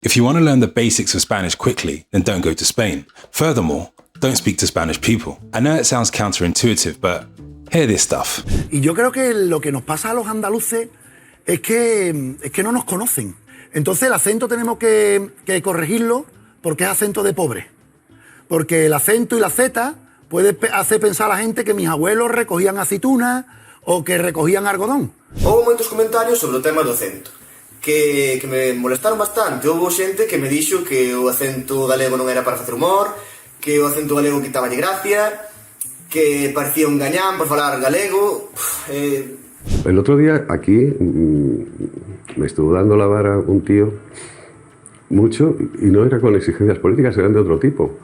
If you want to learn the basics of Spanish quickly, then don't go to Spain. Furthermore, don't speak to Spanish people. I know it sounds counterintuitive, but hear this stuff. Y yo creo que lo que nos pasa a los andaluces es que no nos conocen. Entonces el acento tenemos que corregirlo porque es acento de pobre. Porque el acento y la Z puede hacer pensar a la gente que mis abuelos recogían aceitunas o que recogían algodón. Houve moitos comentarios sobre o tema do acento que me molestaron bastante. Houve xente que me dixo que o acento galego non era para facer humor, que o acento galego quitaballe gracia, que parecía un gañán por falar galego. El otro día aquí me estuvo dando la vara un tío mucho y no era con exigencias políticas, eran de otro tipo.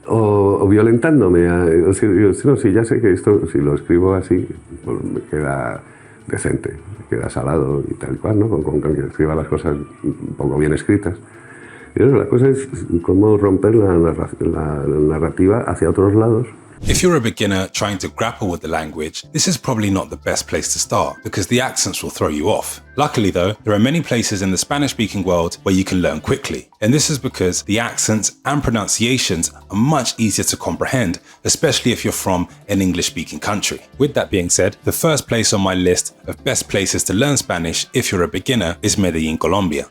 O violentándome. No, sí, ya sé que esto, si lo escribo así, pues me queda decente, me queda salado y tal cual, ¿no? Con que escriba las cosas un poco bien escritas. Y la cosa es cómo romper la narrativa hacia otros lados. If you're a beginner trying to grapple with the language, this is probably not the best place to start because the accents will throw you off. Luckily though, there are many places in the Spanish-speaking world where you can learn quickly. And this is because the accents and pronunciations are much easier to comprehend, especially if you're from an English-speaking country. With that being said, the first place on my list of best places to learn Spanish if you're a beginner is Medellín, Colombia.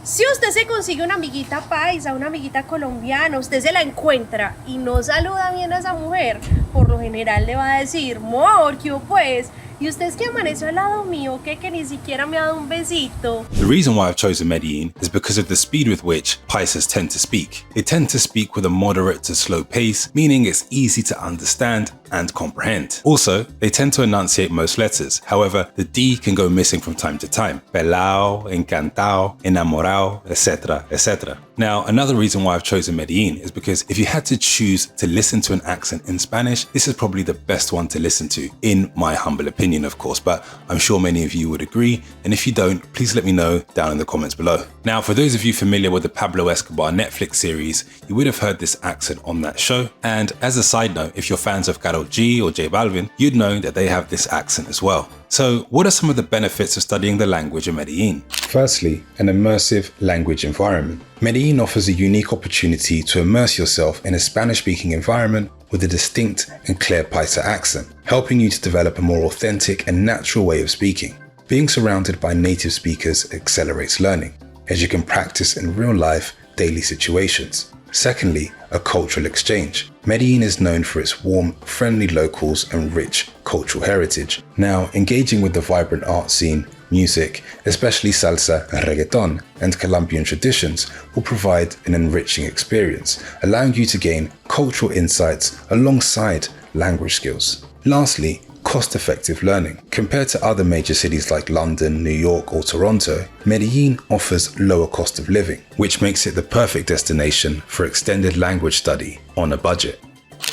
Si usted se consigue una amiguita paisa, una amiguita colombiana, usted se la encuentra y no saluda bien a esa mujer, por lo general le va a decir, mor, ¿qué hubo pues? Y usted es que amaneció al lado mío, que ni siquiera me ha dado un besito. The reason why I've chosen Medellín is because of the speed with which Paisas tend to speak. They tend to speak with a moderate to slow pace, meaning it's easy to understand and comprehend. Also, they tend to enunciate most letters. However, the D can go missing from time to time. Pelao, encantao, enamorao, etc., etc. Now, another reason why I've chosen Medellín is because if you had to choose to listen to an accent in Spanish, this is probably the best one to listen to, in my humble opinion, of course, but I'm sure many of you would agree, and if you don't, please let me know down in the comments below. Now, for those of you familiar with the Pablo Escobar Netflix series, you would have heard this accent on that show, and as a side note, if you're fans of Karol G or J Balvin, you'd know that they have this accent as well. So, what are some of the benefits of studying the language in Medellín? Firstly, an immersive language environment. Medellín offers a unique opportunity to immerse yourself in a Spanish-speaking environment with a distinct and clear Paisa accent, helping you to develop a more authentic and natural way of speaking. Being surrounded by native speakers accelerates learning, as you can practice in real-life, daily situations. Secondly, a cultural exchange. Medellín is known for its warm, friendly locals and rich cultural heritage. Now, engaging with the vibrant art scene, music, especially salsa and reggaeton, and Colombian traditions will provide an enriching experience, allowing you to gain cultural insights alongside language skills. Lastly, cost-effective learning. Compared to other major cities like London, New York or Toronto, Medellín offers lower cost of living, which makes it the perfect destination for extended language study on a budget.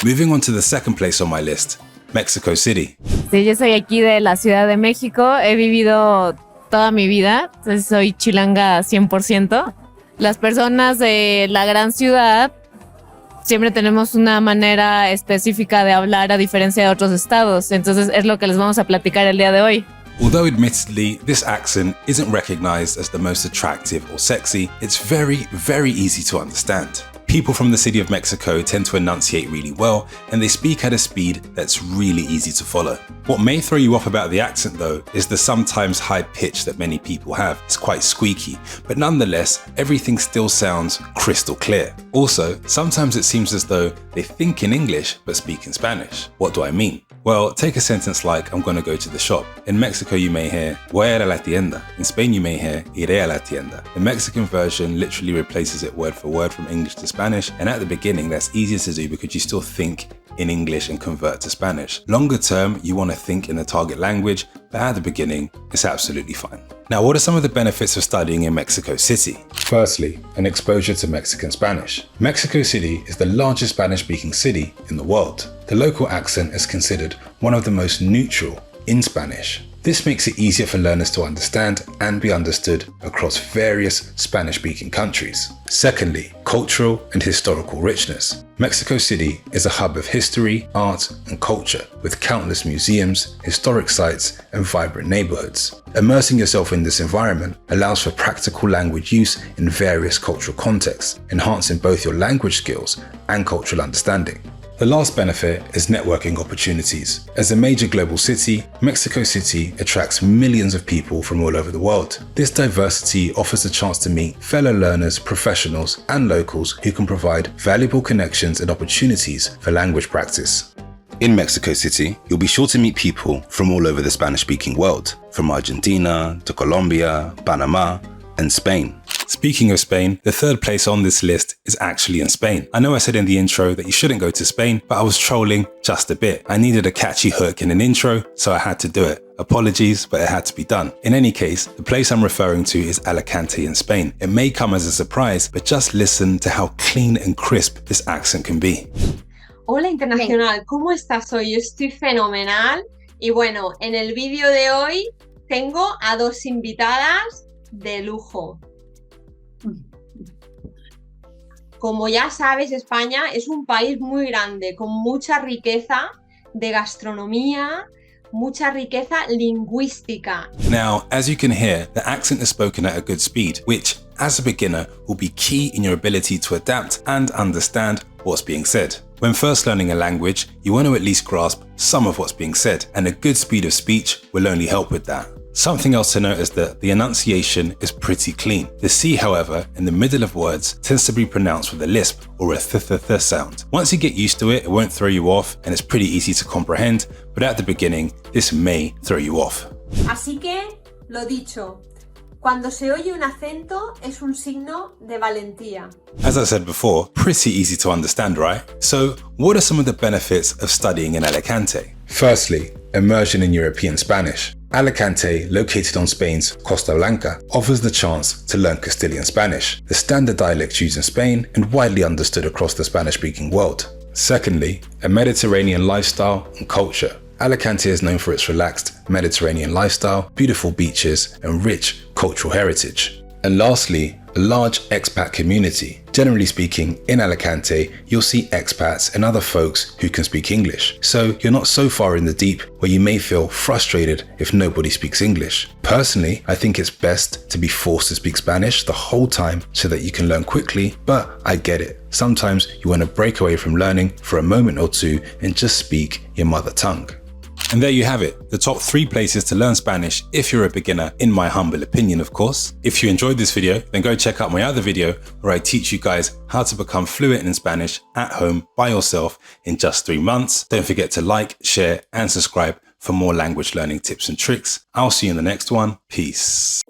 Moving on to the second place on my list, Mexico City. Sí, yo soy aquí de la Ciudad de México, he vivido toda mi vida, soy chilanga 100%. Las personas de la gran ciudad siempre tenemos una manera específica de hablar a diferencia de otros estados, entonces es lo que les vamos a platicar el día de hoy. Although admittedly, this accent isn't recognized as the most attractive or sexy, it's very, very easy to understand. People from the city of Mexico tend to enunciate really well, and they speak at a speed that's really easy to follow. What may throw you off about the accent though is the sometimes high pitch that many people have. It's quite squeaky, but nonetheless, everything still sounds crystal clear. Also, sometimes it seems as though they think in English but speak in Spanish. What do I mean? Well, take a sentence like, I'm gonna go to the shop. In Mexico, you may hear, voy a la tienda. In Spain, you may hear, iré a la tienda. The Mexican version literally replaces it word for word from English to Spanish, and at the beginning, that's easier to do because you still think in English and convert to Spanish. Longer term, you wanna think in the target language, but at the beginning, it's absolutely fine. Now, what are some of the benefits of studying in Mexico City? Firstly, an exposure to Mexican Spanish. Mexico City is the largest Spanish-speaking city in the world. The local accent is considered one of the most neutral in Spanish. This makes it easier for learners to understand and be understood across various Spanish-speaking countries. Secondly, cultural and historical richness. Mexico City is a hub of history, art, and culture, with countless museums, historic sites, and vibrant neighborhoods. Immersing yourself in this environment allows for practical language use in various cultural contexts, enhancing both your language skills and cultural understanding. The last benefit is networking opportunities. As a major global city, Mexico City attracts millions of people from all over the world. This diversity offers a chance to meet fellow learners, professionals, and locals who can provide valuable connections and opportunities for language practice. In Mexico City, you'll be sure to meet people from all over the Spanish-speaking world, from Argentina to Colombia, Panama, and Spain. Speaking of Spain, the third place on this list is actually in Spain. I know I said in the intro that you shouldn't go to Spain, but I was trolling just a bit. I needed a catchy hook in an intro, so I had to do it. Apologies, but it had to be done. In any case, the place I'm referring to is Alicante in Spain. It may come as a surprise, but just listen to how clean and crisp this accent can be. Hola Internacional, ¿cómo estás hoy? Yo estoy fenomenal y bueno, en el vídeo de hoy tengo a dos invitadas de lujo. Como ya sabes, España es un país muy grande, con mucha riqueza de gastronomía, mucha riqueza lingüística. Now, as you can hear, the accent is spoken at a good speed, which, as a beginner, will be key in your ability to adapt and understand what's being said. When first learning a language, you want to at least grasp some of what's being said, and a good speed of speech will only help with that. Something else to note is that the enunciation is pretty clean. The C, however, in the middle of words tends to be pronounced with a lisp or a th sound. Once you get used to it, it won't throw you off and it's pretty easy to comprehend, but at the beginning, this may throw you off. Así que, lo dicho, cuando se oye un acento es un signo de valentía. As I said before, pretty easy to understand, right? So, what are some of the benefits of studying in Alicante? Firstly, immersion in European Spanish. Alicante, located on Spain's Costa Blanca, offers the chance to learn Castilian Spanish, the standard dialect used in Spain and widely understood across the Spanish-speaking world. Secondly, a Mediterranean lifestyle and culture. Alicante is known for its relaxed Mediterranean lifestyle, beautiful beaches, and rich cultural heritage. And lastly, a large expat community. Generally speaking, in Alicante, you'll see expats and other folks who can speak English. So you're not so far in the deep where you may feel frustrated if nobody speaks English. Personally, I think it's best to be forced to speak Spanish the whole time so that you can learn quickly, but I get it. Sometimes you want to break away from learning for a moment or two and just speak your mother tongue. And there you have it, the top 3 places to learn Spanish if you're a beginner, in my humble opinion, of course. If you enjoyed this video, then go check out my other video where I teach you guys how to become fluent in Spanish at home by yourself in just 3 months. Don't forget to like, share, and subscribe for more language learning tips and tricks. I'll see you in the next one. Peace.